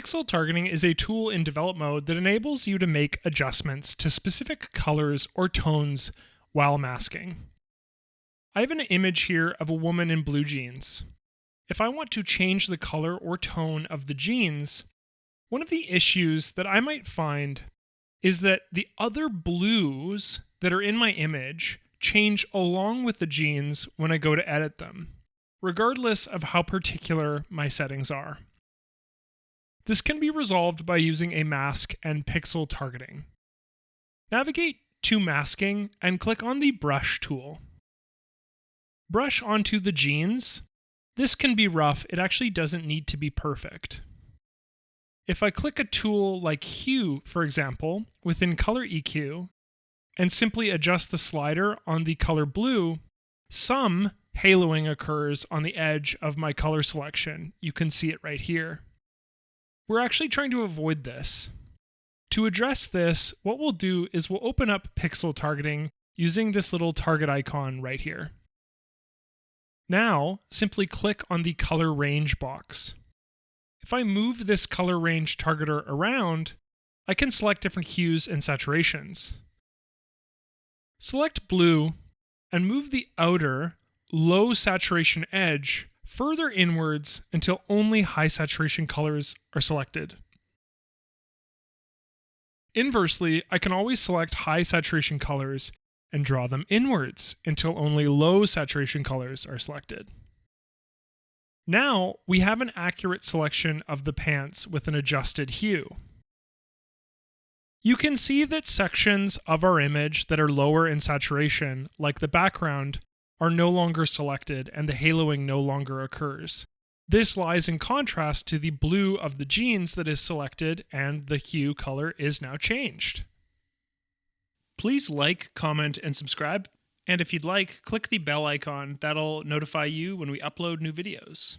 Pixel targeting is a tool in develop mode that enables you to make adjustments to specific colors or tones while masking. I have an image here of a woman in blue jeans. If I want to change the color or tone of the jeans, one of the issues that I might find is that the other blues that are in my image change along with the jeans when I go to edit them, regardless of how particular my settings are. This can be resolved by using a mask and pixel targeting. Navigate to masking and click on the brush tool. Brush onto the jeans. This can be rough, it actually doesn't need to be perfect. If I click a tool like hue, for example, within color EQ, and simply adjust the slider on the color blue, some haloing occurs on the edge of my color selection. You can see it right here. We're actually trying to avoid this. To address this, what we'll do is we'll open up pixel targeting using this little target icon right here. Now, simply click on the color range box. If I move this color range targeter around, I can select different hues and saturations. Select blue and move the outer, low saturation edge further inwards until only high saturation colors are selected. Inversely, I can always select high saturation colors and draw them inwards until only low saturation colors are selected. Now we have an accurate selection of the pants with an adjusted hue. You can see that sections of our image that are lower in saturation, like the background, are no longer selected and the haloing no longer occurs. This lies in contrast to the blue of the jeans that is selected and the hue color is now changed. Please like, comment, and subscribe. And if you'd like, click the bell icon. That'll notify you when we upload new videos.